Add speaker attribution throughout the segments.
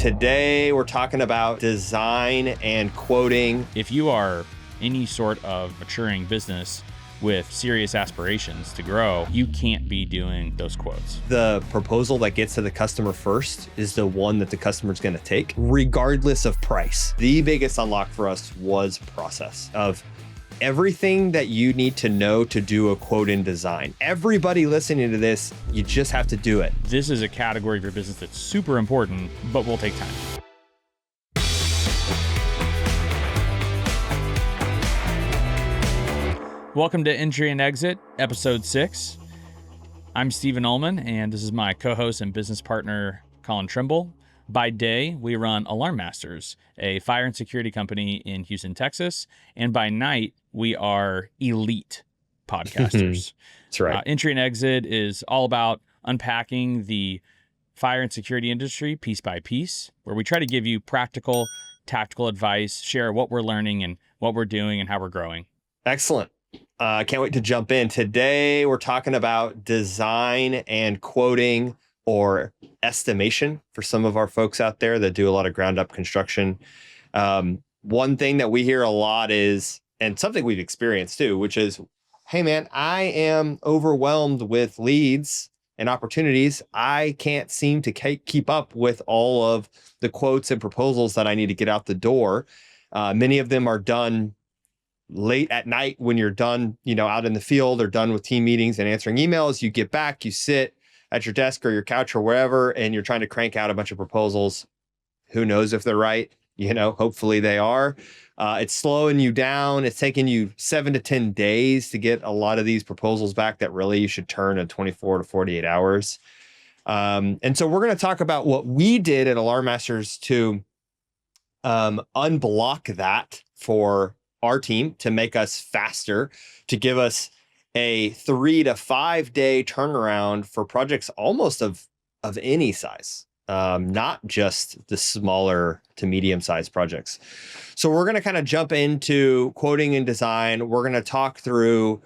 Speaker 1: Today, we're talking about design and quoting.
Speaker 2: If you are any sort of maturing business with serious aspirations to grow, you can't be doing those quotes.
Speaker 1: The proposal that gets to the customer first is the one that the customer's going to take, regardless of price. The biggest unlock for us was process of everything that you need to know to do a quote in design. Everybody listening to this, you just have to do it.
Speaker 2: This is a category of your business that's super important, but will take time. Welcome to Entry and Exit, episode 6. I'm Stephen Olmon, and this is my co-host and business partner, Collin Trimble. By day, we run Alarm Masters, a fire and security company in Houston, Texas. And by night, we are elite podcasters.
Speaker 1: That's right.
Speaker 2: Entry and Exit is all about unpacking the fire and security industry piece by piece, where we try to give you practical, tactical advice, share what we're learning and what we're doing and how we're growing.
Speaker 1: Excellent. I can't wait to jump in. Today, we're talking about design and quoting, or estimation for some of our folks out there that do a lot of ground up construction. One thing that we hear a lot is, and something we've experienced too, which is, hey man, I am overwhelmed with leads and opportunities. I can't seem to keep up with all of the quotes and proposals that I need to get out the door. Many of them are done late at night when you're done, out in the field or done with team meetings and answering emails. You get back, you sit at your desk or your couch or wherever, and you're trying to crank out a bunch of proposals. Who knows if they're right? Hopefully they are. It's slowing you down. It's taking you 7 to 10 days to get a lot of these proposals back that really you should turn in 24 to 48 hours. And so we're going to talk about what we did at Alarm Masters to unblock that for our team, to make us faster, to give us a 3 to 5 day turnaround for projects almost of any size, not just the smaller to medium sized projects. So we're going to kind of jump into quoting and design. We're going to talk through,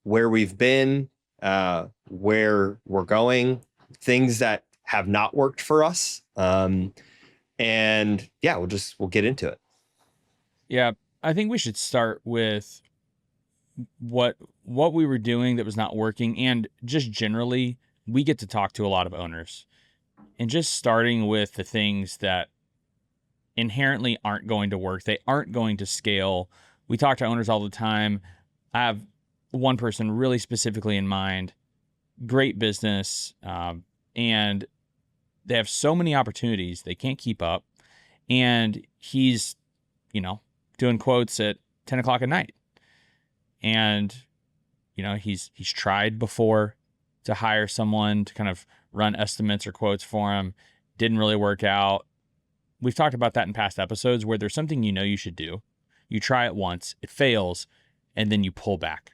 Speaker 1: where we've been, where we're going, things that have not worked for us. And yeah, we'll get into it.
Speaker 2: Yeah. I think we should start with what we were doing that was not working, and just generally, we get to talk to a lot of owners, and just starting with the things that inherently aren't going to work. They aren't going to scale. We talk to owners all the time. I have one person really specifically in mind, great business, and they have so many opportunities, they can't keep up. And he's, doing quotes at 10 o'clock at night. And, he's tried before to hire someone to kind of run estimates or quotes for him. Didn't really work out. We've talked about that in past episodes, where there's something you should do. You try it once, it fails, and then you pull back.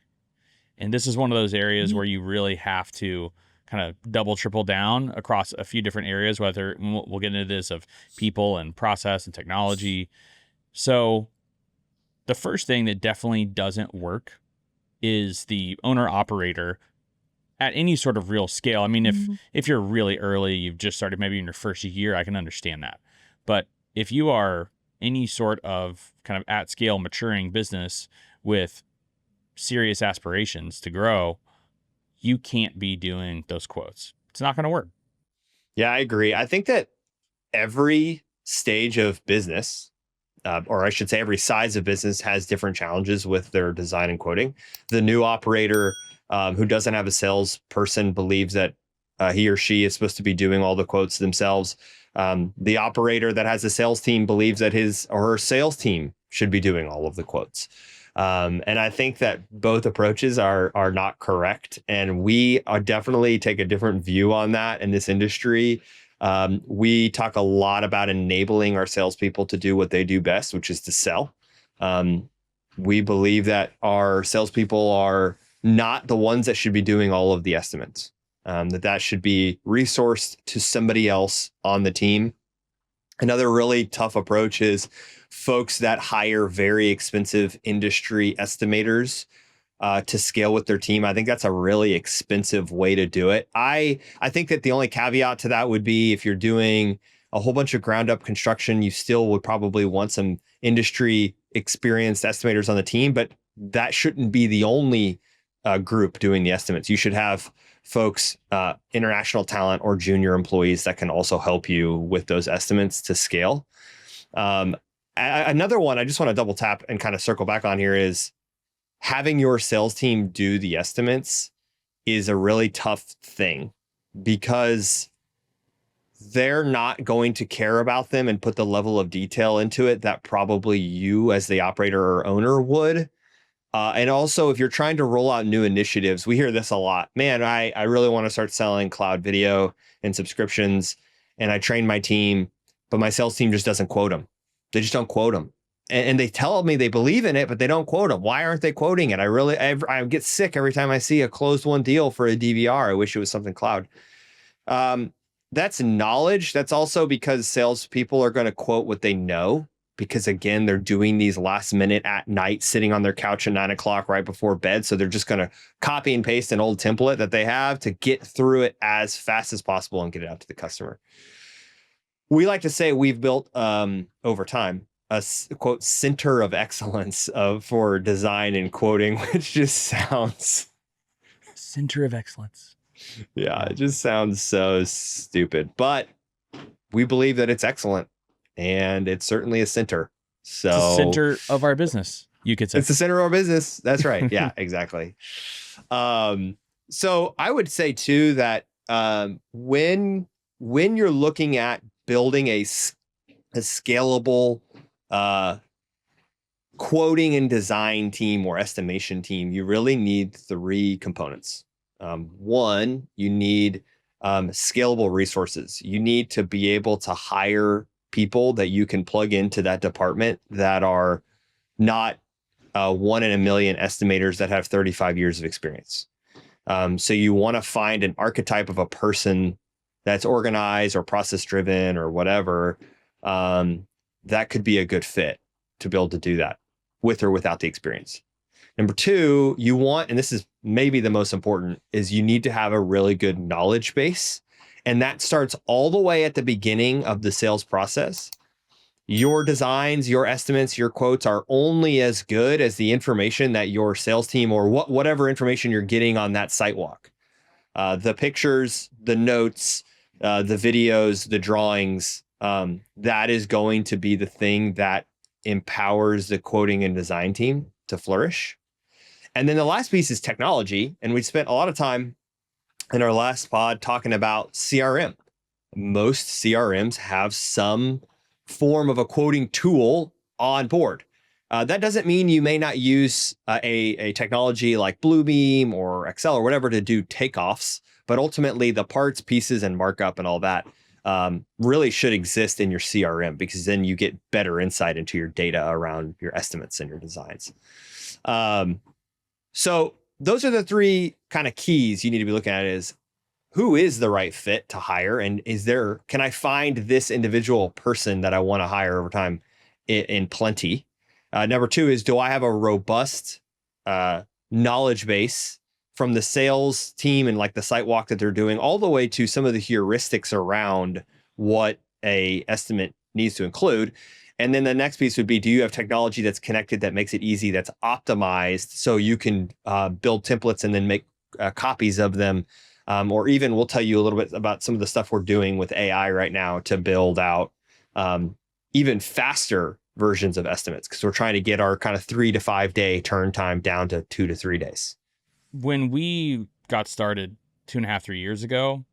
Speaker 2: And this is one of those areas where you really have to kind of double, triple down across a few different areas, whether we'll get into this of people and process and technology. So the first thing that definitely doesn't work is the owner operator at any sort of real scale. I mean, if you're really early, you've just started maybe in your first year, I can understand that. But if you are any sort of kind of at scale maturing business with serious aspirations to grow, you can't be doing those quotes. It's not going to work.
Speaker 1: Yeah, I agree. I think that every stage of business, or I should say every size of business, has different challenges with their design and quoting. The new operator who doesn't have a salesperson believes that he or she is supposed to be doing all the quotes themselves. The operator that has a sales team believes that his or her sales team should be doing all of the quotes. And I think that both approaches are not correct. And we definitely take a different view on that in this industry. We talk a lot about enabling our salespeople to do what they do best, which is to sell. We believe that our salespeople are not the ones that should be doing all of the estimates, that should be resourced to somebody else on the team. Another really tough approach is folks that hire very expensive industry estimators to scale with their team. I think that's a really expensive way to do it. I think that the only caveat to that would be if you're doing a whole bunch of ground up construction, you still would probably want some industry experienced estimators on the team, but that shouldn't be the only group doing the estimates. You should have folks, international talent or junior employees that can also help you with those estimates to scale. Another one I just want to double tap and kind of circle back on here is having your sales team do the estimates is a really tough thing because they're not going to care about them and put the level of detail into it that probably you as the operator or owner would. And also, if you're trying to roll out new initiatives, we hear this a lot. Man, I really want to start selling cloud video and subscriptions, and I train my team, but my sales team just doesn't quote them. They just don't quote them. And they tell me they believe in it, but they don't quote them. Why aren't they quoting it? I get sick every time I see a closed won deal for a DVR. I wish it was something cloud. That's knowledge. That's also because salespeople are going to quote what they know. Because again, they're doing these last minute at night, sitting on their couch at 9 o'clock right before bed. So they're just going to copy and paste an old template that they have to get through it as fast as possible and get it out to the customer. We like to say we've built over time a quote center of excellence for design and quoting, which just sounds
Speaker 2: center of excellence.
Speaker 1: Yeah, it just sounds so stupid, but we believe that it's excellent. And it's certainly a center. So
Speaker 2: it's the center of our business, you could say.
Speaker 1: It's the center of our business. That's right. Yeah, exactly. So I would say too that when you're looking at building a scalable quoting and design team or estimation team, you really need 3 components. One, you need scalable resources. You need to be able to hire people that you can plug into that department that are not 1 in a million estimators that have 35 years of experience. So you want to find an archetype of a person that's organized or process driven or whatever, that could be a good fit to be able to do that with or without the experience. Number 2, you want, and this is maybe the most important, is you need to have a really good knowledge base. And that starts all the way at the beginning of the sales process. Your designs, your estimates, your quotes are only as good as the information that your sales team or whatever information you're getting on that site walk. The pictures, the notes, the videos, the drawings, that is going to be the thing that empowers the quoting and design team to flourish. And then the last piece is technology. And we spent a lot of time in our last pod talking about CRM. Most CRMs have some form of a quoting tool on board. That doesn't mean you may not use a technology like Bluebeam or Excel or whatever to do takeoffs, but ultimately the parts, pieces, and markup and all that really should exist in your CRM, because then you get better insight into your data around your estimates and your designs. So those are the 3 kind of keys you need to be looking at: is who is the right fit to hire? And can I find this individual person that I want to hire over time in plenty? Number 2 is, do I have a robust knowledge base from the sales team and like the site walk that they're doing, all the way to some of the heuristics around what a estimate needs to include? And then the next piece would be, do you have technology that's connected, that makes it easy, that's optimized, so you can build templates and then make copies of them? Or even we'll tell you a little bit about some of the stuff we're doing with AI right now to build out even faster versions of estimates, because we're trying to get our kind of 3 to 5 day turn time down to 2 to 3 days.
Speaker 2: When we got started 2.5, 3 years ago,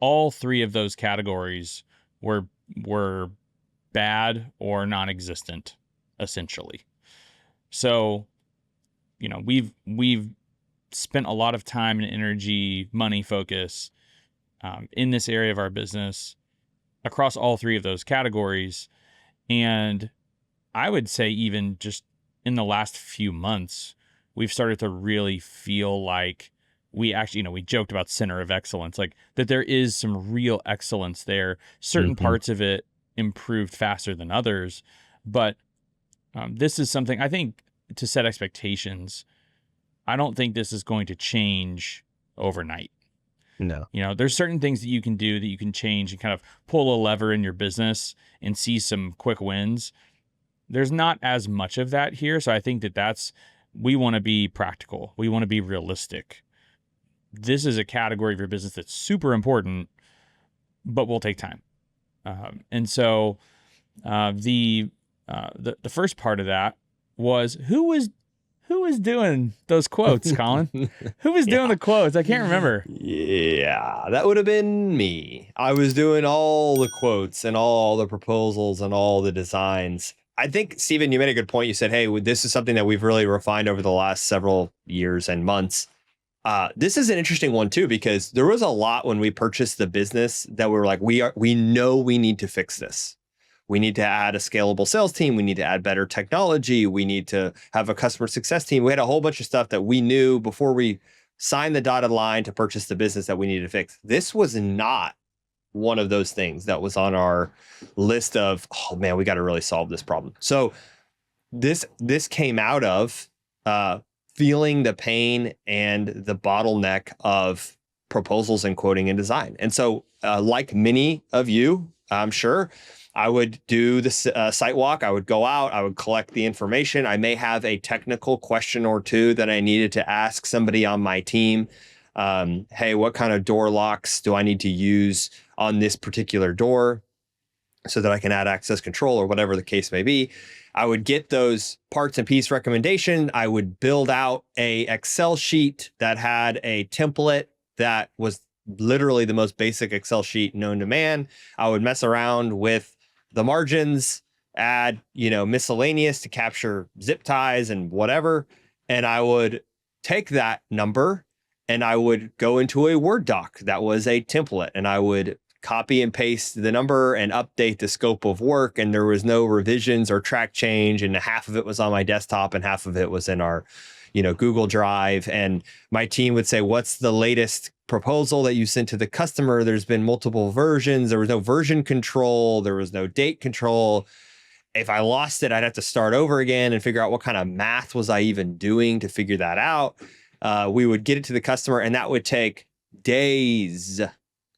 Speaker 2: all 3 of those categories were bad or non-existent, essentially. So, we've spent a lot of time and energy, money, focus in this area of our business across all 3 of those categories. And I would say even just in the last few months, we've started to really feel like we actually, we joked about center of excellence, like that there is some real excellence there. Certain parts of it improved faster than others, but this is something, I think, to set expectations. I don't think this is going to change overnight.
Speaker 1: No.
Speaker 2: There's certain things that you can do that you can change and kind of pull a lever in your business and see some quick wins. There's not as much of that here. So I think we want to be practical. We want to be realistic. This is a category of your business that's super important, but will take time. And so the first part of that was who was doing those quotes, Collin? Who was doing the quotes? I can't remember.
Speaker 1: Yeah, that would have been me. I was doing all the quotes and all the proposals and all the designs. I think, Stephen, you made a good point. You said, hey, this is something that we've really refined over the last several years and months. This is an interesting one, too, because there was a lot when we purchased the business that we were like, we know we need to fix this. We need to add a scalable sales team. We need to add better technology. We need to have a customer success team. We had a whole bunch of stuff that we knew before we signed the dotted line to purchase the business that we needed to fix. This was not one of those things that was on our list of, oh man, we got to really solve this problem. So this came out of feeling the pain and the bottleneck of proposals and quoting and design. And so like many of you, I'm sure, I would do the site walk. I would go out. I would collect the information. I may have a technical question or two that I needed to ask somebody on my team. Hey, what kind of door locks do I need to use on this particular door so that I can add access control or whatever the case may be? I would get those parts and piece recommendation. I would build out a Excel sheet that had a template that was literally the most basic Excel sheet known to man. I would mess around with the margins, add, miscellaneous to capture zip ties and whatever. And I would take that number and I would go into a Word doc that was a template, and I would copy and paste the number and update the scope of work. And there was no revisions or track change. And half of it was on my desktop and half of it was in our, Google Drive. And my team would say, what's the latest proposal that you sent to the customer? There's been multiple versions. There was no version control. There was no date control. If I lost it, I'd have to start over again and figure out what kind of math was I even doing to figure that out. We would get it to the customer, and that would take days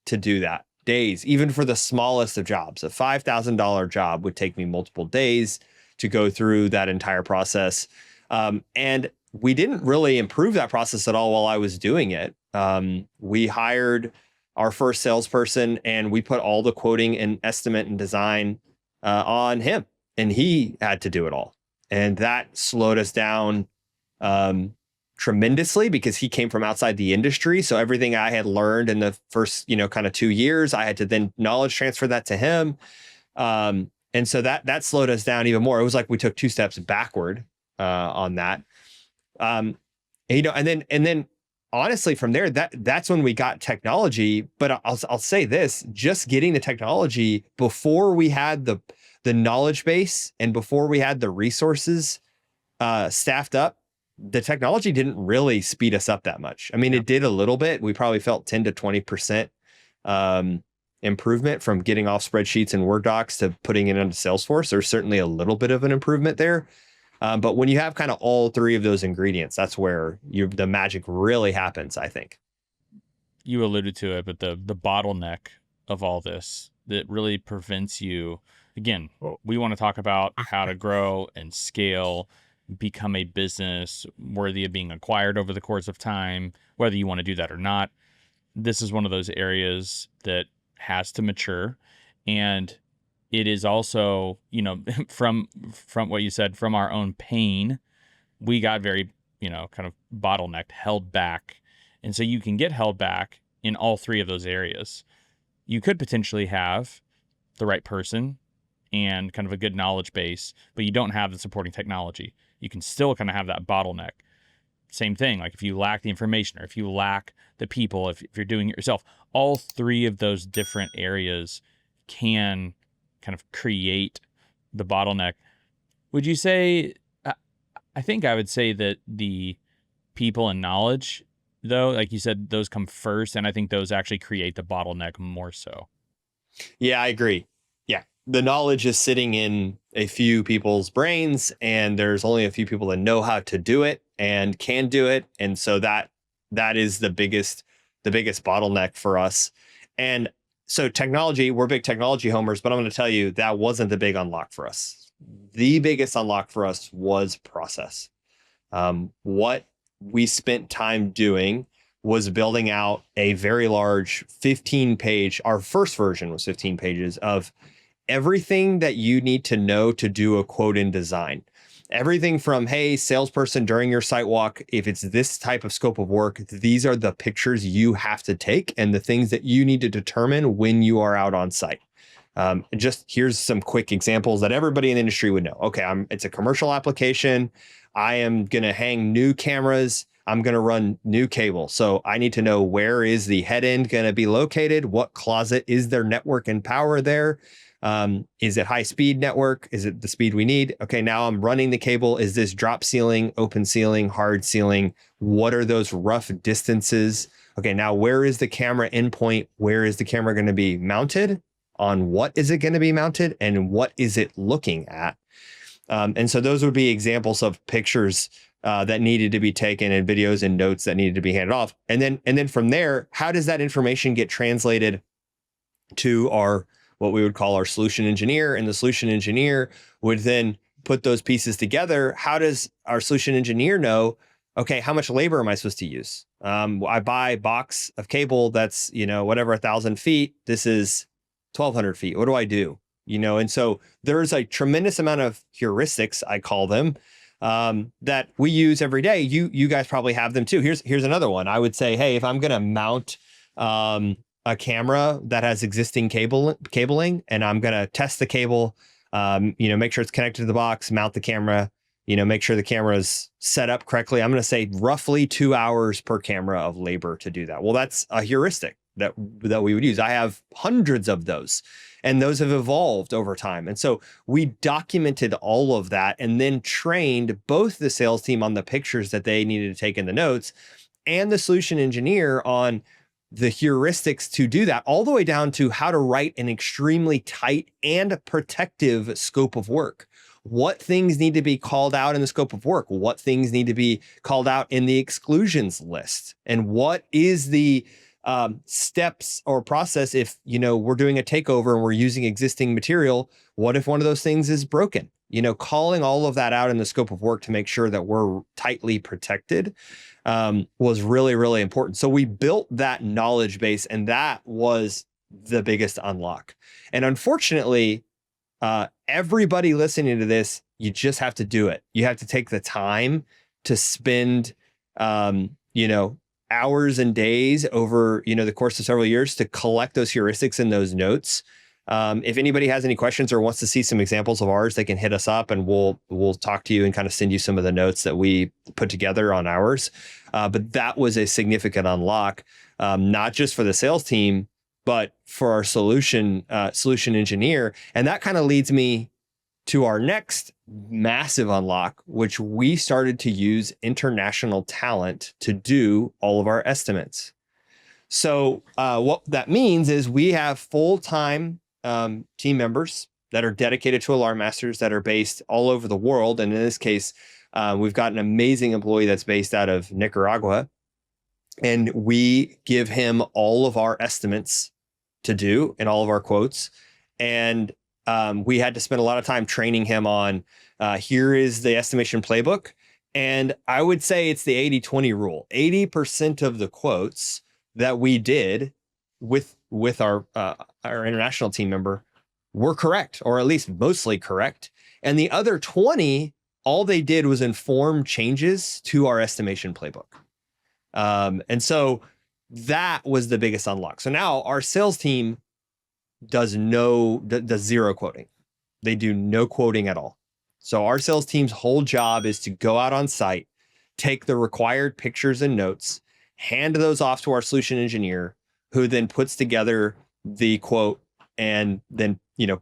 Speaker 1: to do that. Days, even for the smallest of jobs. A $5,000 job would take me multiple days to go through that entire process. And we didn't really improve that process at all while I was doing it. We hired our first salesperson, and we put all the quoting and estimate and design on him, and he had to do it all. And that slowed us down tremendously because he came from outside the industry. So everything I had learned in the first, kind of 2 years, I had to then knowledge transfer that to him. And so that slowed us down even more. It was like we took 2 steps backward on that. And then honestly, from there, that's when we got technology. But I'll say this: just getting the technology before we had the knowledge base and before we had the resources staffed up, the technology didn't really speed us up that much. I mean, It did a little bit. We probably felt 10 to 20% improvement from getting off spreadsheets and Word docs to putting it into Salesforce. There's certainly a little bit of an improvement there. But when you have kind of all 3 of those ingredients, that's where the magic really happens, I think.
Speaker 2: You alluded to it, but the bottleneck of all this that really prevents you, again, we want to talk about how to grow and scale, become a business worthy of being acquired over the course of time, whether you want to do that or not. This is one of those areas that has to mature. And it is also, from what you said, from our own pain, we got very, kind of bottlenecked, held back. And so you can get held back in all 3 of those areas. You could potentially have the right person and kind of a good knowledge base, but you don't have the supporting technology. You can still kind of have that bottleneck. Same thing, like if you lack the information or if you lack the people, if you're doing it yourself, all 3 of those different areas can kind of create the bottleneck. Would you say, I think I would say that the people and knowledge, though, like you said, those come first. And I think those actually create the bottleneck more so.
Speaker 1: Yeah, I agree. Yeah. The knowledge is sitting in a few people's brains, and there's only a few people that know how to do it and can do it. And so that is the biggest the biggest bottleneck for us. And so technology, we're big technology homers, but I'm going to tell you that wasn't the big unlock for us. The biggest unlock for us was process. What we spent time doing was building out a very large 15-page, our first version was 15 pages of everything that you need to know to do a quote in design. Everything from, hey, salesperson, during your site walk, if it's this type of scope of work, these are the pictures you have to take and the things that you need to determine when you are out on site. Just here's some quick examples that everybody in the industry would know. Okay, it's a commercial application. I am going to hang new cameras. I'm going to run new cable. So I need to know, where is the head end going to be located? What closet is there network and power there? Is it high speed network? Is it the speed we need? Okay, now I'm running the cable. Is this drop ceiling, open ceiling, hard ceiling? What are those rough distances? Okay, now where is the camera endpoint? Where is the camera going to be mounted? On what is it going to be mounted? And what is it looking at? And so those would be examples of pictures that needed to be taken, and videos and notes that needed to be handed off. And then from there, how does that information get translated to our, what we would call our solution engineer? And the solution engineer would then put those pieces together. How does our solution engineer know, okay, how much labor am I supposed to use? I buy a box of cable that's, whatever, 1,000 feet. This is 1,200 feet. What do I do? And so there's a tremendous amount of heuristics, I call them, that we use every day. You guys probably have them too. Here's another one. I would say, hey, if I'm going to mount a camera that has existing cabling, and I'm going to test the cable, make sure it's connected to the box, mount the camera, make sure the camera is set up correctly. I'm going to say roughly 2 hours per camera of labor to do that. Well, that's a heuristic that we would use. I have hundreds of those, and those have evolved over time. And so we documented all of that and then trained both the sales team on the pictures that they needed to take in the notes, and the solution engineer on the heuristics to do that, all the way down to how to write an extremely tight and protective scope of work. What things need to be called out in the scope of work? What things need to be called out in the exclusions list? And what is the steps or process if, we're doing a takeover and we're using existing material? What if one of those things is broken? Calling all of that out in the scope of work to make sure that we're tightly protected was really, really important. So we built that knowledge base, and that was the biggest unlock. And unfortunately, everybody listening to this, you just have to do it. You have to take the time to spend, hours and days over, the course of several years to collect those heuristics and those notes. If anybody has any questions or wants to see some examples of ours, they can hit us up and we'll talk to you and kind of send you some of the notes that we put together on ours. But that was a significant unlock, not just for the sales team, but for our solution engineer. And that kind of leads me to our next massive unlock, which we started to use international talent to do all of our estimates. So what that means is we have full-time team members that are dedicated to Alarm Masters that are based all over the world. And in this case, we've got an amazing employee that's based out of Nicaragua, and we give him all of our estimates to do and all of our quotes. And we had to spend a lot of time training him on, here is the estimation playbook. And I would say it's the 80-20 rule. 80% of the quotes that we did with our international team member were correct, or at least mostly correct. And the other 20, all they did was inform changes to our estimation playbook. And so that was the biggest unlock. So now our sales team does zero quoting. They do no quoting at all. So our sales team's whole job is to go out on site, take the required pictures and notes, hand those off to our solution engineer, who then puts together the quote and then,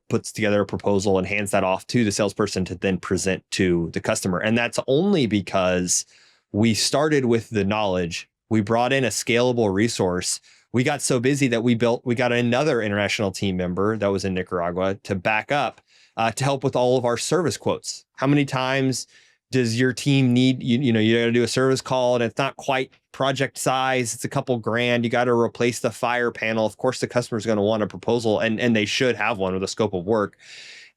Speaker 1: puts together a proposal and hands that off to the salesperson to then present to the customer. And that's only because we started with the knowledge. We brought in a scalable resource. We got so busy that we got another international team member that was in Nicaragua to back up, to help with all of our service quotes. How many times Does your team need, you know, you got to do a service call and it's not quite project size. It's a couple grand. You got to replace the fire panel. Of course, the customer's going to want a proposal, and they should have one with a scope of work.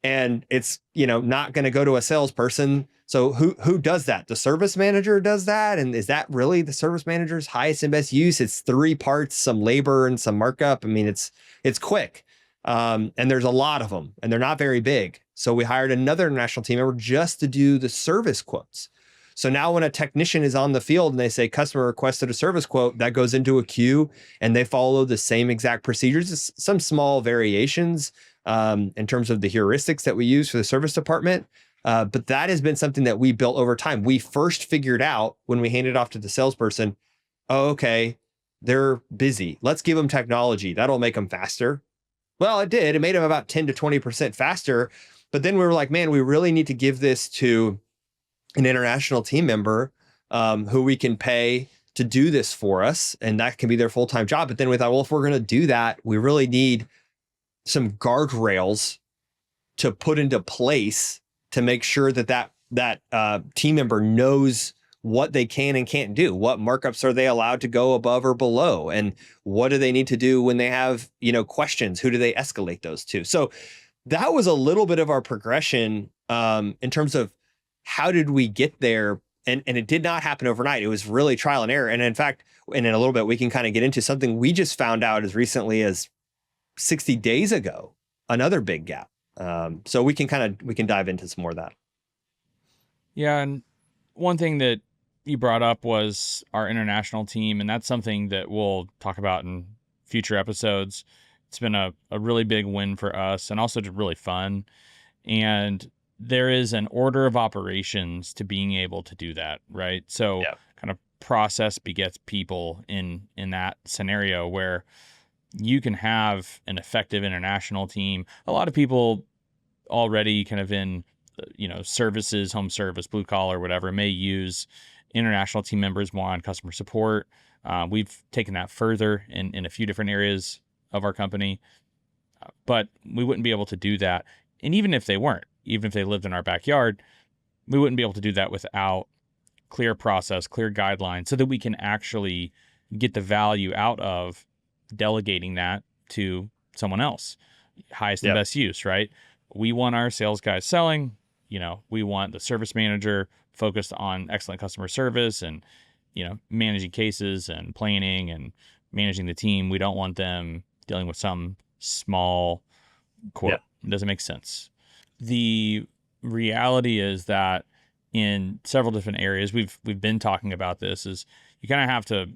Speaker 1: And it's, you know, not going to go to a salesperson. So who does that? The service manager does that. And is that really the service manager's highest and best use? It's 3 parts, some labor and some markup. I mean, it's quick. And there's a lot of them, and they're not very big. So we hired another international team member just to do the service quotes. So now when a technician is on the field and they say customer requested a service quote, that goes into a queue, and they follow the same exact procedures. Just some small variations in terms of the heuristics that we use for the service department. But that has been something that we built over time. We first figured out when we handed off to the salesperson, oh, okay, they're busy. Let's give them technology. That'll make them faster. Well, it did. It made them about 10 to 20% faster. But then we were like, man, we really need to give this to an international team member who we can pay to do this for us. And that can be their full-time job. But then we thought, well, if we're going to do that, we really need some guardrails to put into place to make sure that team member knows what they can and can't do. What markups are they allowed to go above or below? And what do they need to do when they have, you know, questions? Who do they escalate those to? So that was a little bit of our progression in terms of how did we get there? And it did not happen overnight. It was really trial and error. And in fact, and in a little bit, we can kind of get into something we just found out as recently as 60 days ago, another big gap. So we can dive into some more of that.
Speaker 2: Yeah. And one thing that you brought up was our international team. And that's something that we'll talk about in future episodes. It's been a really big win for us, and also just really fun. And there is an order of operations to being able to do that, right? So kind of process begets people in that scenario where you can have an effective international team. A lot of people already kind of in, you know, services, home service, blue collar, whatever, may use international team members more on customer support. We've taken that further in a few different areas of our company, but we wouldn't be able to do that. And even if they weren't, even if they lived in our backyard, we wouldn't be able to do that without clear process, clear guidelines, so that we can actually get the value out of delegating that to someone else. Highest and best use, right? We want our sales guys selling, you know, we want the service manager focused on excellent customer service and, you know, managing cases and planning and managing the team. We don't want them dealing with some small quote. It doesn't make sense. The reality is that in several different areas, we've been talking about this, is you kind of have to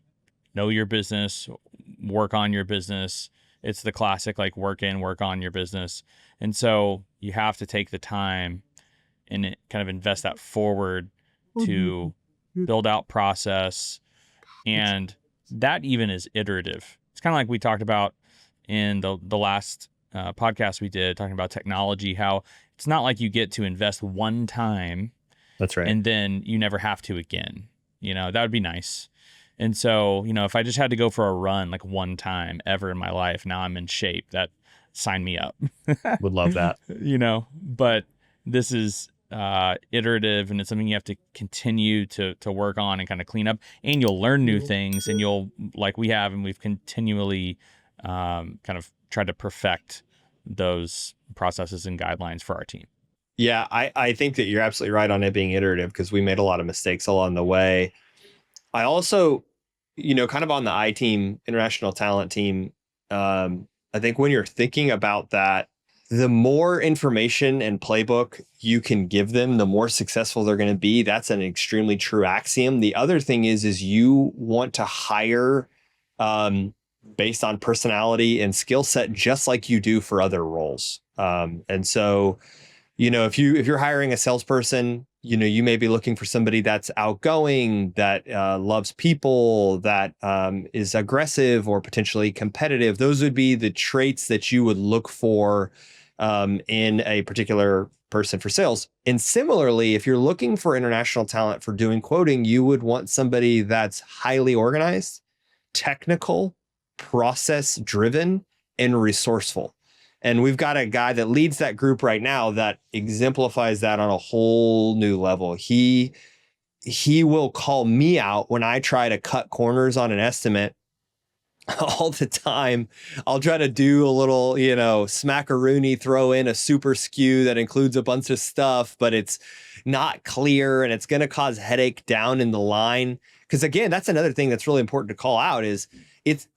Speaker 2: know your business, work on your business. It's the classic, like, work on your business. And so you have to take the time and kind of invest that forward to build out process. And that even is iterative. It's kind of like we talked about in the last podcast we did, talking about technology, how it's not like you get to invest one time.
Speaker 1: That's right.
Speaker 2: And then you never have to again. You know, that would be nice. And so, you know, if I just had to go for a run like one time ever in my life, now I'm in shape, that sign me up.
Speaker 1: Would love that.
Speaker 2: You know, but this is iterative, and it's something you have to continue to work on and kind of clean up, and you'll learn new things, and you'll, like we have, and we've continually kind of tried to perfect those processes and guidelines for our team.
Speaker 1: Yeah, I think that you're absolutely right on it being iterative, because we made a lot of mistakes along the way. I also, you know, kind of on the I team, international talent team, I think when you're thinking about that, the more information and playbook you can give them, the more successful they're going to be. That's an extremely true axiom. The other thing is you want to hire based on personality and skill set, just like you do for other roles. And so, you know, if you're hiring a salesperson, you know, you may be looking for somebody that's outgoing, that loves people, that is aggressive or potentially competitive. Those would be the traits that you would look for in a particular person for sales. And similarly, if you're looking for international talent for doing quoting, you would want somebody that's highly organized, technical, process driven, and resourceful. And we've got a guy that leads that group right now that exemplifies that on a whole new level. He will call me out when I try to cut corners on an estimate all the time. I'll try to do a little, smackaroony, throw in a super skew that includes a bunch of stuff, but it's not clear and it's going to cause headache down in the line. Because again, that's another thing that's really important to call out is it's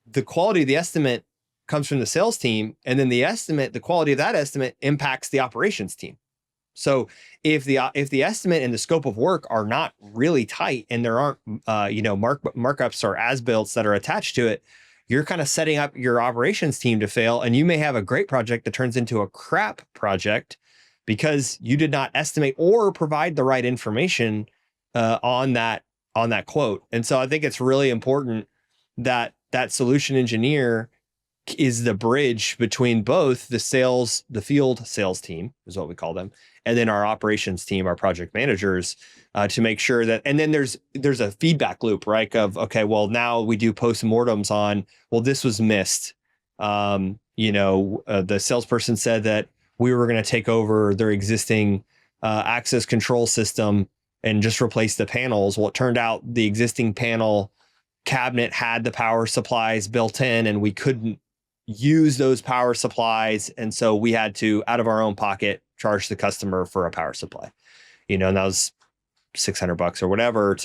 Speaker 1: the quality of the estimate comes from the sales team. And then the quality of that estimate impacts the operations team. So if the estimate and the scope of work are not really tight and there aren't, markups or as-builts that are attached to it, you're kind of setting up your operations team to fail. And you may have a great project that turns into a crap project because you did not estimate or provide the right information on that quote. And so I think it's really important that solution engineer is the bridge between both the field sales team is what we call them, and then our operations team, our project managers, to make sure that, and then there's a feedback loop, right? Of, okay, well, now we do postmortems on, well, this was missed. The salesperson said that we were going to take over their existing access control system and just replace the panels. Well, it turned out the existing panel cabinet had the power supplies built in and we couldn't use those power supplies. And so we had to, out of our own pocket, charge the customer for a power supply, and that was $600 or whatever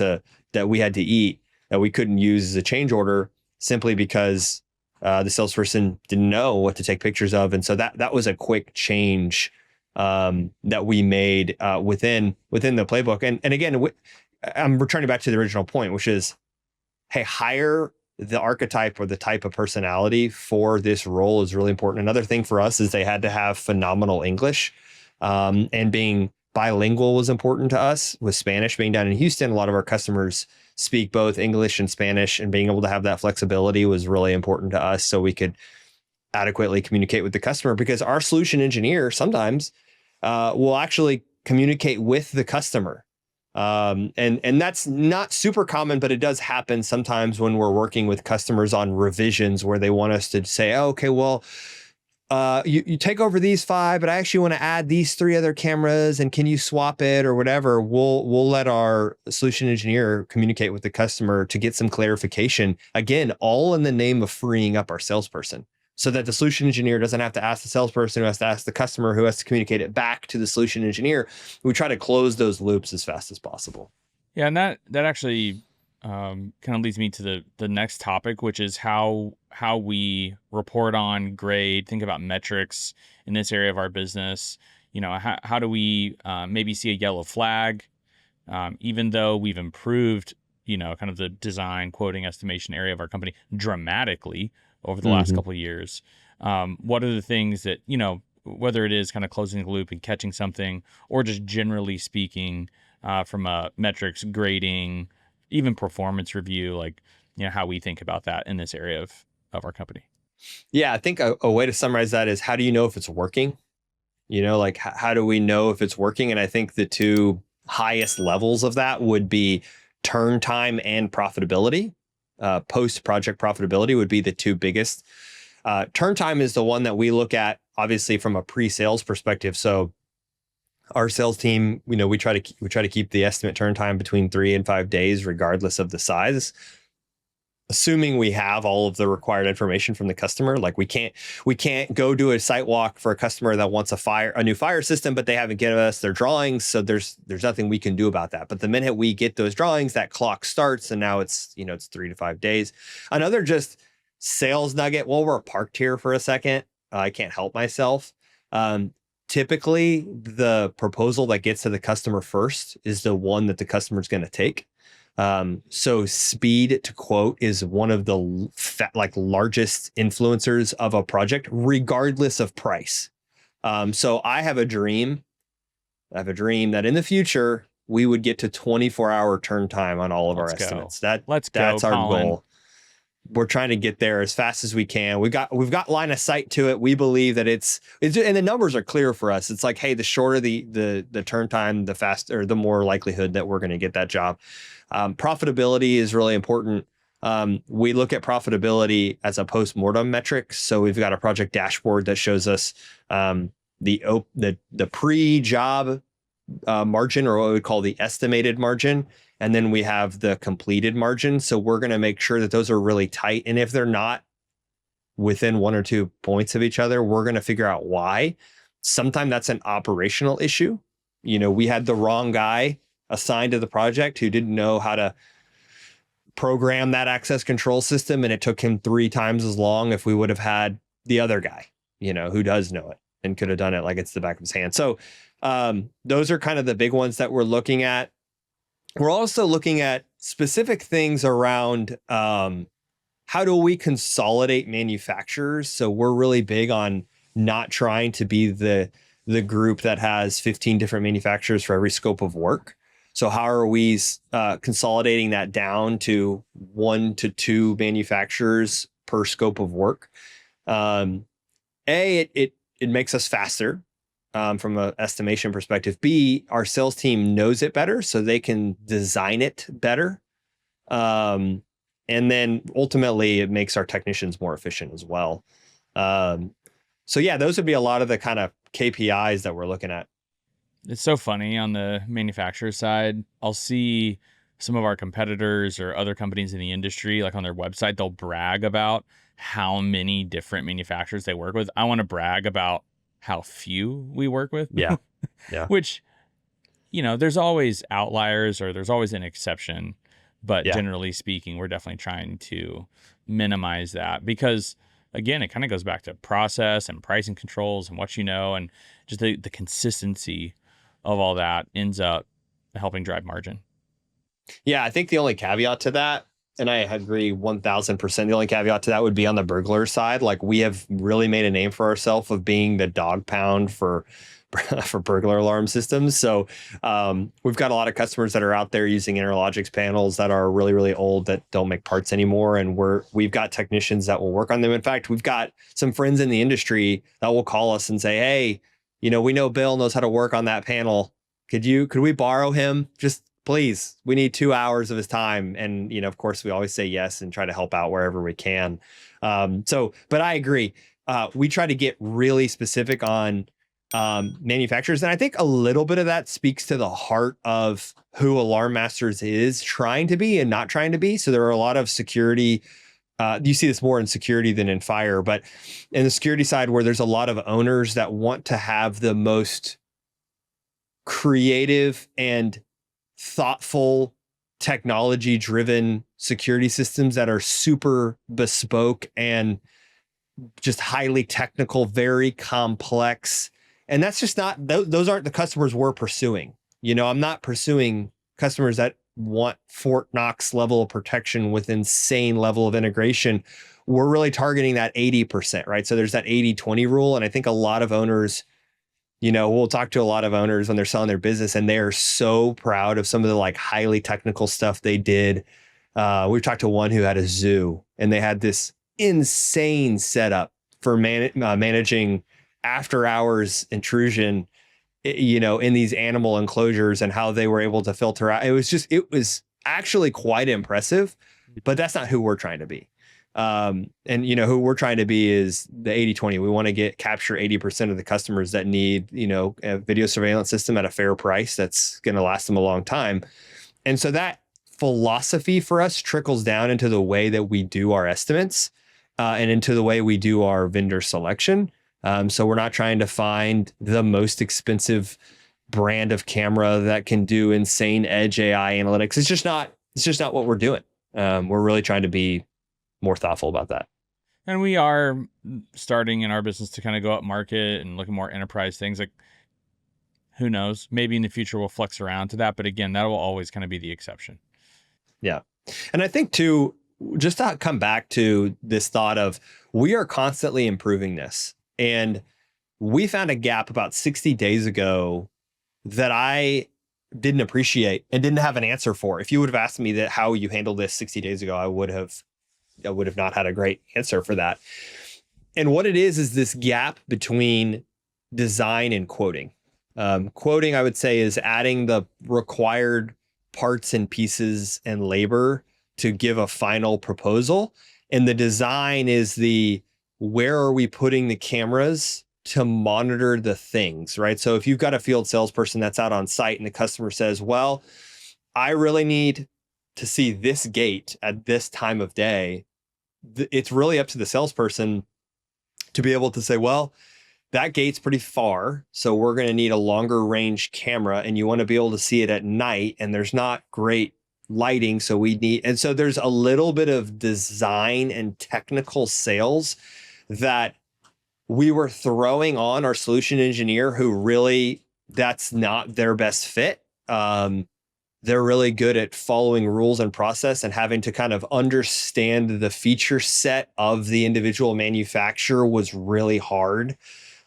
Speaker 1: that we had to eat that we couldn't use as a change order simply because the salesperson didn't know what to take pictures of. And so that was a quick change that we made within the playbook. And again, I'm returning back to the original point, which is, hey, hire the archetype or the type of personality for this role is really important. Another thing for us is they had to have phenomenal English, and being bilingual was important to us. With Spanish being down in Houston, a lot of our customers speak both English and Spanish, and being able to have that flexibility was really important to us so we could adequately communicate with the customer, because our solution engineer sometimes will actually communicate with the customer. And that's not super common, but it does happen sometimes when we're working with customers on revisions where they want us to say, oh, okay, well, you take over these 5, but I actually want to add these 3 other cameras, and can you swap it or whatever? We'll let our solution engineer communicate with the customer to get some clarification. Again, all in the name of freeing up our salesperson, so that the solution engineer doesn't have to ask the salesperson, who has to ask the customer, who has to communicate it back to the solution engineer. We try to close those loops as fast as possible.
Speaker 2: Yeah, and that actually kind of leads me to the next topic, which is how we report on, grade, think about metrics in this area of our business. How do we maybe see a yellow flag, even though we've improved, kind of the design, quoting, estimation area of our company dramatically over the last couple of years. What are the things that, whether it is kind of closing the loop and catching something, or just generally speaking, from a metrics, grading, even performance review, like, how we think about that in this area of our company.
Speaker 1: Yeah, I think a way to summarize that is, how do you know if it's working? How do we know if it's working? And I think the 2 highest levels of that would be turn time and profitability. Post-project profitability would be the 2 biggest. Turn time is the one that we look at, obviously, from a pre-sales perspective. So our sales team, we try to keep the estimate turn time between 3 and 5 days, regardless of the size, assuming we have all of the required information from the customer. Like, we can't go do a site walk for a customer that wants a new fire system, but they haven't given us their drawings. So there's nothing we can do about that. But the minute we get those drawings, that clock starts, and now it's 3 to 5 days. Another just sales nugget. While we're parked here for a second, I can't help myself. Typically, the proposal that gets to the customer first is the one that the customer's going to take. So speed to quote is one of the largest influencers of a project, regardless of price. So I have a dream that in the future we would get to 24-hour turn time on all of our estimates. That's our goal. We're trying to get there as fast as we can. We've got line of sight to it. We believe that it's and the numbers are clear for us. It's like, hey, the shorter the turn time, the faster, the more likelihood that we're going to get that job. Profitability is really important. We look at profitability as a post-mortem metric. So we've got a project dashboard that shows us the pre-job margin, or what we call the estimated margin. And then we have the completed margin. So we're going to make sure that those are really tight. And if they're not within 1 or 2 points of each other, we're going to figure out why. Sometimes that's an operational issue. We had the wrong guy assigned to the project who didn't know how to program that access control system. And it took him 3 times as long if we would have had the other guy, who does know it and could have done it like it's the back of his hand. So those are kind of the big ones that we're looking at. We're also looking at specific things around how do we consolidate manufacturers. So we're really big on not trying to be the group that has 15 different manufacturers for every scope of work. So how are we consolidating that down to 1 to 2 manufacturers per scope of work? It makes us faster. From an estimation perspective. B, our sales team knows it better, so they can design it better. And then ultimately, it makes our technicians more efficient as well. So yeah, those would be a lot of the kind of KPIs that we're looking at.
Speaker 2: It's so funny on the manufacturer side. I'll see some of our competitors or other companies in the industry, like on their website, they'll brag about how many different manufacturers they work with. I want to brag about how few we work with.
Speaker 1: Yeah.
Speaker 2: Which, there's always outliers or there's always an exception. But generally speaking, we're definitely trying to minimize that because, again, it kind of goes back to process and pricing controls and what and just the consistency of all that ends up helping drive margin.
Speaker 1: Yeah, I think the only caveat to that, and I agree 1000%, the only caveat to that would be on the burglar side. Like, we have really made a name for ourselves of being the dog pound for burglar alarm systems. So we've got a lot of customers that are out there using Interlogix panels that are really, really old that don't make parts anymore. And we've got technicians that will work on them. In fact, we've got some friends in the industry that will call us and say, hey, we know Bill knows how to work on that panel. Could we borrow him? Just please, we need 2 hours of his time. And, of course, we always say yes and try to help out wherever we can. But I agree. We try to get really specific on manufacturers. And I think a little bit of that speaks to the heart of who Alarm Masters is trying to be and not trying to be. So there are a lot of security. You see this more in security than in fire, but in the security side where there's a lot of owners that want to have the most creative and thoughtful, technology-driven security systems that are super bespoke and just highly technical, very complex. And that's just not, those aren't the customers we're pursuing. I'm not pursuing customers that want Fort Knox level of protection with insane level of integration. We're really targeting that 80%, right? So there's that 80-20 rule. And I think a lot of owners, we'll talk to a lot of owners when they're selling their business and they're so proud of some of the like highly technical stuff they did. We've talked to one who had a zoo and they had this insane setup for managing after hours intrusion, in these animal enclosures and how they were able to filter out. It was actually quite impressive, but that's not who we're trying to be. And who we're trying to be is the 80-20. We want to capture 80% of the customers that need, a video surveillance system at a fair price that's going to last them a long time. And so that philosophy for us trickles down into the way that we do our estimates and into the way we do our vendor selection. So we're not trying to find the most expensive brand of camera that can do insane edge AI analytics. It's just not what we're doing. We're really trying to be more thoughtful about that.
Speaker 2: And we are starting in our business to kind of go up market and look at more enterprise things. Like, who knows? Maybe in the future we'll flex around to that. But again, that will always kind of be the exception.
Speaker 1: Yeah. And I think too, just to come back to this thought of we are constantly improving this. And we found a gap about 60 days ago that I didn't appreciate and didn't have an answer for. If you would have asked me that how you handled this 60 days ago, I would have not had a great answer for that. And what it is this gap between design and quoting. Quoting, I would say, is adding the required parts and pieces and labor to give a final proposal. And the design is where are we putting the cameras to monitor the things, right? So if you've got a field salesperson that's out on site and the customer says, well, I really need to see this gate at this time of day, it's really up to the salesperson to be able to say, well, that gate's pretty far, so we're going to need a longer range camera, and you want to be able to see it at night, and there's not great lighting, so we need, and so there's a little bit of design and technical sales that we were throwing on our solution engineer, who really, that's not their best fit. They're really good at following rules and process and having to kind of understand the feature set of the individual manufacturer was really hard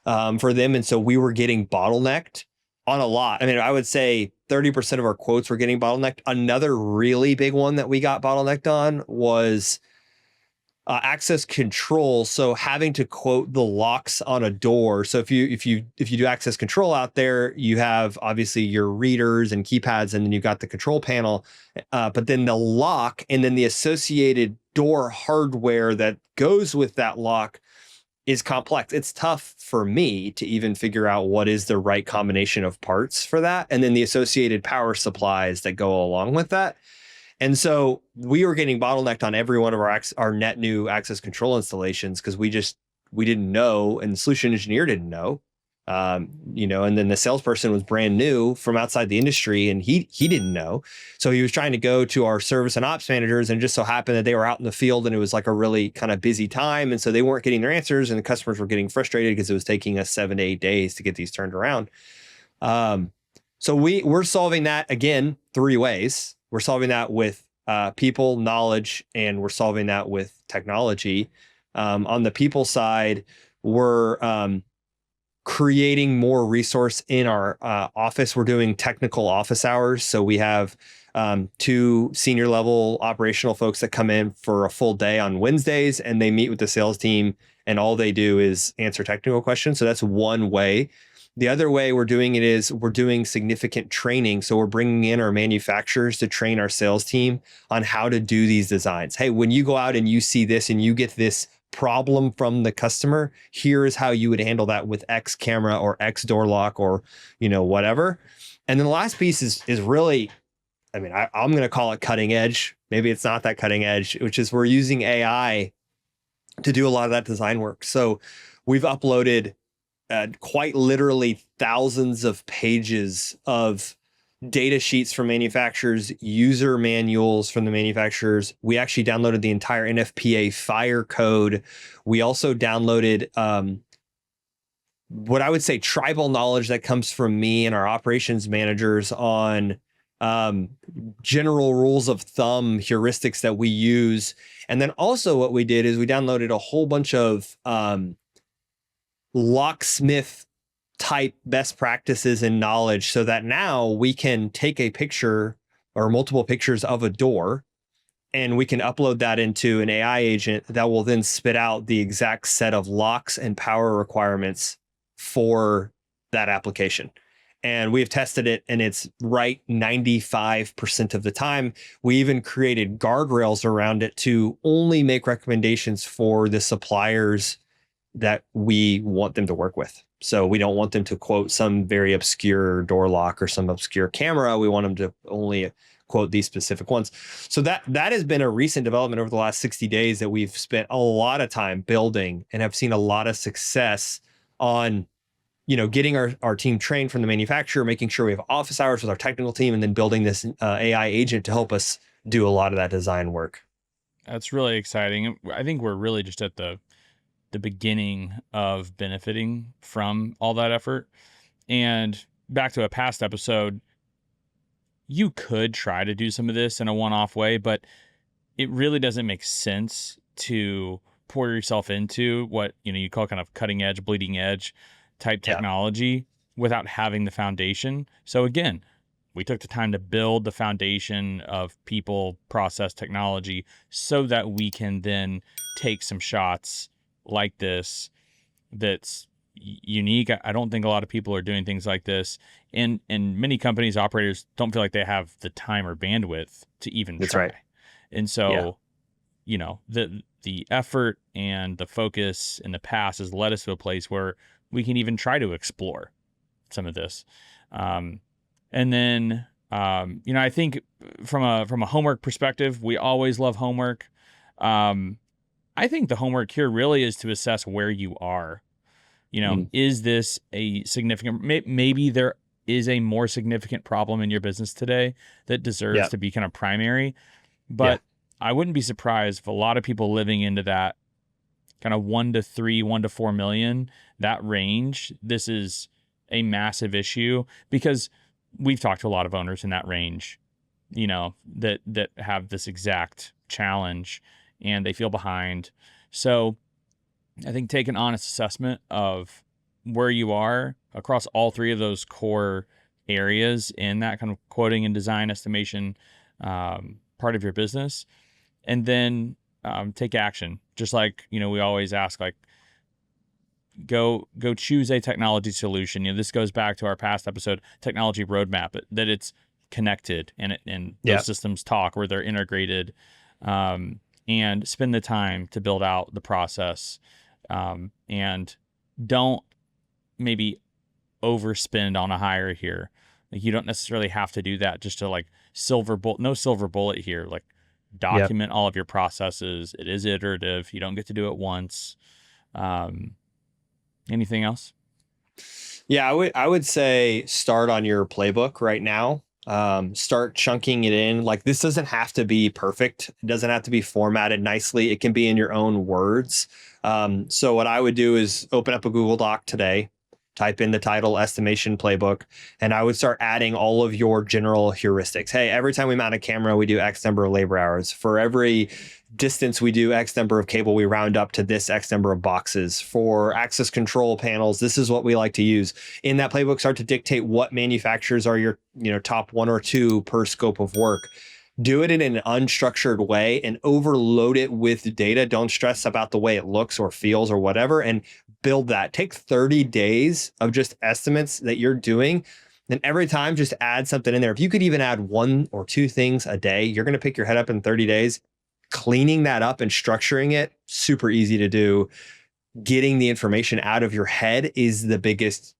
Speaker 1: for them. And so we were getting bottlenecked on a lot. I mean, I would say 30% of our quotes were getting bottlenecked. Another really big one that we got bottlenecked on was access control. So having to quote the locks on a door. So if you do access control out there, you have obviously your readers and keypads, and then you've got the control panel, but then the lock and then the associated door hardware that goes with that lock is complex. It's tough for me to even figure out what is the right combination of parts for that, and then the associated power supplies that go along with that. And so we were getting bottlenecked on every one of our net new access control installations because we didn't know, and the solution engineer didn't know, and then the salesperson was brand new from outside the industry, and he didn't know. So he was trying to go to our service and ops managers, and it just so happened that they were out in the field, and it was like a really kind of busy time, and so they weren't getting their answers, and the customers were getting frustrated because it was taking us 7 to 8 days to get these turned around. So we're solving that again 3 ways. We're solving that with people, knowledge, and we're solving that with technology. On the people side, we're creating more resource in our office. We're doing technical office hours. So we have 2 senior level operational folks that come in for a full day on Wednesdays, and they meet with the sales team, and all they do is answer technical questions. So that's one way. The other way we're doing it is we're doing significant training. So we're bringing in our manufacturers to train our sales team on how to do these designs. Hey, when you go out and you see this and you get this problem from the customer, here is how you would handle that with X camera or X door lock or, whatever. And then the last piece is really, I mean, I'm going to call it cutting edge. Maybe it's not that cutting edge, which is we're using AI to do a lot of that design work. So we've uploaded quite literally thousands of pages of data sheets from manufacturers, user manuals from the manufacturers. We actually downloaded the entire NFPA fire code. We also downloaded what I would say tribal knowledge that comes from me and our operations managers on general rules of thumb, heuristics that we use. And then also what we did is we downloaded a whole bunch of locksmith type best practices and knowledge, so that now we can take a picture or multiple pictures of a door, and we can upload that into an AI agent that will then spit out the exact set of locks and power requirements for that application. And we've tested it, and it's right 95% of the time. We even created guardrails around it to only make recommendations for the suppliers that we want them to work with. So we don't want them to quote some very obscure door lock or some obscure camera. We want them to only quote these specific ones. So that has been a recent development over the last 60 days that we've spent a lot of time building and have seen a lot of success on, getting our team trained from the manufacturer, making sure we have office hours with our technical team, and then building this AI agent to help us do a lot of that design work.
Speaker 2: That's really exciting. I think we're really just at the beginning of benefiting from all that effort. And back to a past episode, you could try to do some of this in a one-off way, but it really doesn't make sense to pour yourself into what you call kind of cutting edge, bleeding edge type technology without having the foundation. So again, we took the time to build the foundation of people, process, technology, so that we can then take some shots like this that's unique. I don't think a lot of people are doing things like this, and many companies, operators don't feel like they have the time or bandwidth to even try.
Speaker 1: Right.
Speaker 2: And so, the effort and the focus in the past has led us to a place where we can even try to explore some of this. And then, I think from a homework perspective, we always love homework. I think the homework here really is to assess where you are. Is this a significant, maybe there is a more significant problem in your business today that deserves to be kind of primary, but I wouldn't be surprised if a lot of people living into that kind of 1 to 3, 1 to 4 million, that range, this is a massive issue, because we've talked to a lot of owners in that range, that have this exact challenge and they feel behind. So I think take an honest assessment of where you are across all 3 of those core areas in that kind of quoting and design estimation part of your business, and then take action. Just like, we always ask, like, go choose a technology solution. This goes back to our past episode, technology roadmap, that it's connected and those systems talk, where they're integrated, and spend the time to build out the process, and don't maybe overspend on a hire here. Like, you don't necessarily have to do that just to like no silver bullet here. Like, document all of your processes. It is iterative. You don't get to do it once. Anything else?
Speaker 1: Yeah, I would say start on your playbook right now. Start chunking it in. Like, this doesn't have to be perfect. It doesn't have to be formatted nicely. It can be in your own words. So what I would do is open up a Google Doc today, type in the title estimation playbook, and I would start adding all of your general heuristics. Hey, every time we mount a camera, we do X number of labor hours. For every distance we do X number of cable, we round up to this X number of boxes. For access control panels, this is what we like to use. In that playbook, start to dictate what manufacturers are your top 1 or 2 per scope of work. Do it in an unstructured way and overload it with data. Don't stress about the way it looks or feels or whatever, and build that. Take 30 days of just estimates that you're doing. And every time, just add something in there. If you could even add 1 or 2 things a day, you're going to pick your head up in 30 days. Cleaning that up and structuring it, super easy to do. Getting the information out of your head is the biggest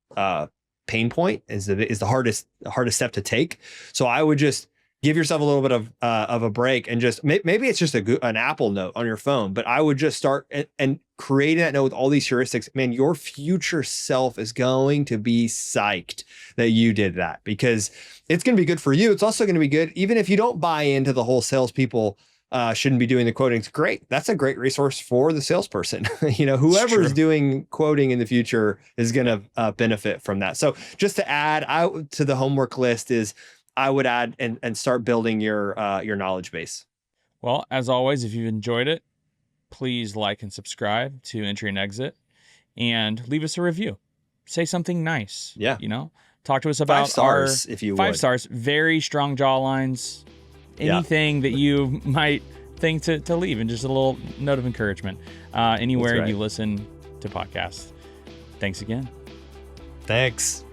Speaker 1: pain point, is the hardest step to take. So I would just give yourself a little bit of a break, and just maybe it's just an Apple Note on your phone, but I would just start and creating that note with all these heuristics. Man, your future self is going to be psyched that you did that, because it's going to be good for you. It's also going to be good, even if you don't buy into the whole salespeople shouldn't be doing the quoting. It's great. That's a great resource for the salesperson. Whoever's doing quoting in the future is going to benefit from that. So just to add to the homework list is, I would add and start building your knowledge base.
Speaker 2: Well, as always, if you've enjoyed it, please like and subscribe to Entry and Exit, and leave us a review. Say something nice.
Speaker 1: Yeah.
Speaker 2: Talk to us about
Speaker 1: 5 stars, if you would.
Speaker 2: 5 stars, very strong jawlines. Anything that you might think to leave, and just a little note of encouragement anywhere you listen to podcasts. Thanks again.
Speaker 1: Thanks.